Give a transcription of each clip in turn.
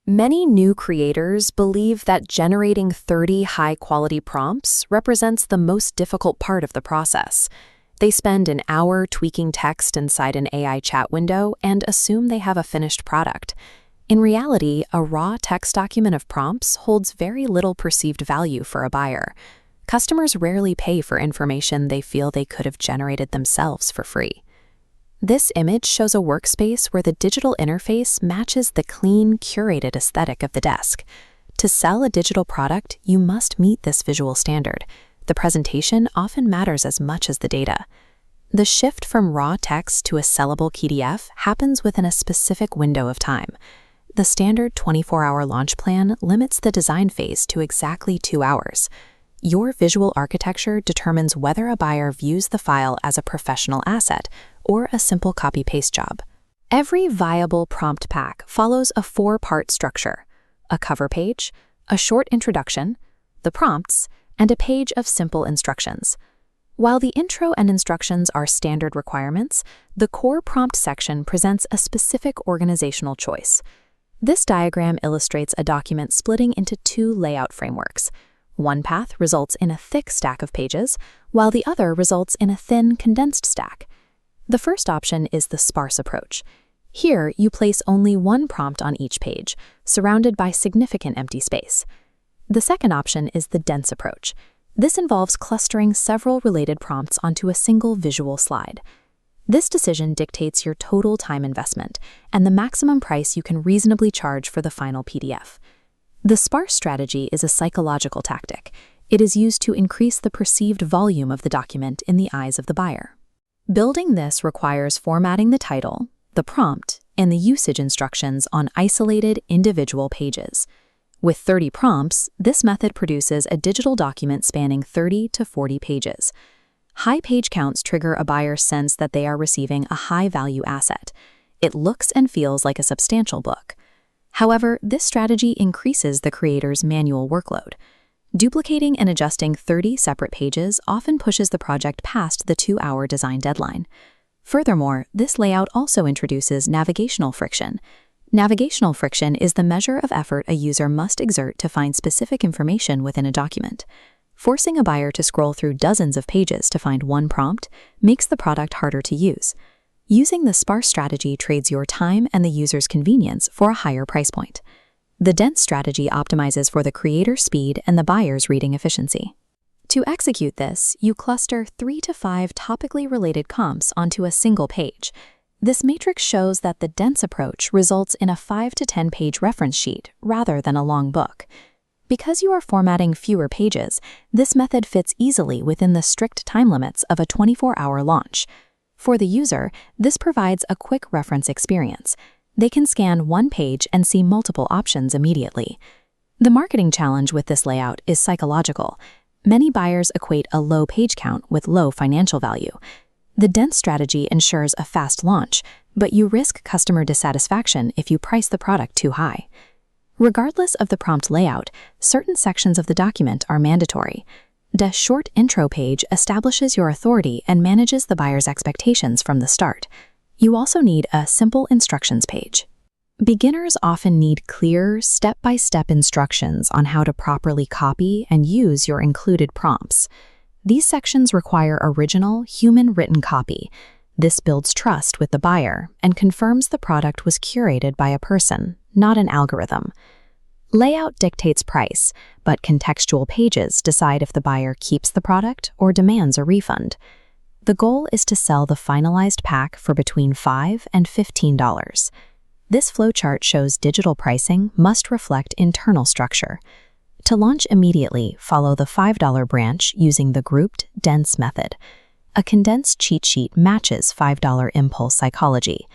Many new creators believe that generating 30 high-quality prompts represents the most difficult part of the process. They spend an hour tweaking text inside an AI chat window and assume they have a finished product. In reality, a raw text document of prompts holds very little perceived value for a buyer. Customers rarely pay for information they feel they could have generated themselves for free. This image shows a workspace where the digital interface matches the clean, curated aesthetic of the desk. To sell a digital product, you must meet this visual standard. The presentation often matters as much as the data. The shift from raw text to a sellable PDF happens within a specific window of time. The standard 24-hour launch plan limits the design phase to exactly 2 hours. Your visual architecture determines whether a buyer views the file as a professional asset or a simple copy-paste job. Every viable prompt pack follows a 4-part structure: a cover page, a short introduction, the prompts, and a page of simple instructions. While the intro and instructions are standard requirements, the core prompt section presents a specific organizational choice. This diagram illustrates a document splitting into 2 layout frameworks. One path results in a thick stack of pages, while the other results in a thin, condensed stack. The first option is the sparse approach. Here, you place only one prompt on each page, surrounded by significant empty space. The second option is the dense approach. This involves clustering several related prompts onto a single visual slide. This decision dictates your total time investment and the maximum price you can reasonably charge for the final PDF. The sparse strategy is a psychological tactic. It is used to increase the perceived volume of the document in the eyes of the buyer. Building this requires formatting the title, the prompt, and the usage instructions on isolated individual pages. With 30 prompts, this method produces a digital document spanning 30 to 40 pages. High page counts trigger a buyer's sense that they are receiving a high-value asset. It looks and feels like a substantial book. However, this strategy increases the creator's manual workload. Duplicating and adjusting 30 separate pages often pushes the project past the 2-hour design deadline. Furthermore, this layout also introduces navigational friction. Navigational friction is the measure of effort a user must exert to find specific information within a document. Forcing a buyer to scroll through dozens of pages to find one prompt makes the product harder to use. Using the sparse strategy trades your time and the user's convenience for a higher price point. The dense strategy optimizes for the creator's speed and the buyer's reading efficiency. To execute this, you cluster 3 to 5 topically related comps onto a single page. This matrix shows that the dense approach results in a 5 to 10 page reference sheet rather than a long book. Because you are formatting fewer pages, this method fits easily within the strict time limits of a 24-hour launch. For the user, this provides a quick reference experience. They can scan one page and see multiple options immediately. The marketing challenge with this layout is psychological. Many buyers equate a low page count with low financial value. The dense strategy ensures a fast launch, but you risk customer dissatisfaction if you price the product too high. Regardless of the prompt layout, certain sections of the document are mandatory. The short intro page establishes your authority and manages the buyer's expectations from the start. You also need a simple instructions page. Beginners often need clear, step-by-step instructions on how to properly copy and use your included prompts. These sections require original, human-written copy. This builds trust with the buyer and confirms the product was curated by a person, not an algorithm. Layout dictates price, but contextual pages decide if the buyer keeps the product or demands a refund. The goal is to sell the finalized pack for between $5 and $15. This flowchart shows digital pricing must reflect internal structure. To launch immediately, follow the $5 branch using the grouped, dense method. A condensed cheat sheet matches $5 impulse psychology.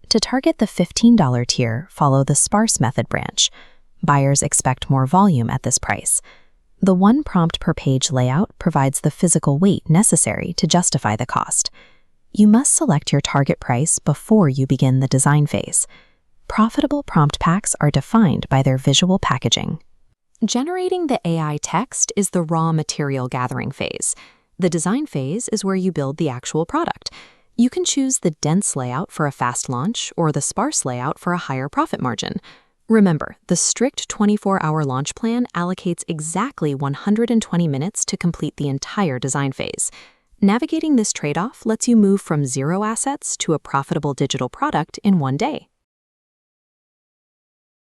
To target the $15 tier, follow the sparse method branch. Buyers expect more volume at this price. The one prompt per page layout provides the physical weight necessary to justify the cost. You must select your target price before you begin the design phase. Profitable prompt packs are defined by their visual packaging. Generating the AI text is the raw material gathering phase. The design phase is where you build the actual product. You can choose the dense layout for a fast launch or the sparse layout for a higher profit margin. Remember, the strict 24-hour launch plan allocates exactly 120 minutes to complete the entire design phase. Navigating this trade-off lets you move from zero assets to a profitable digital product in one day.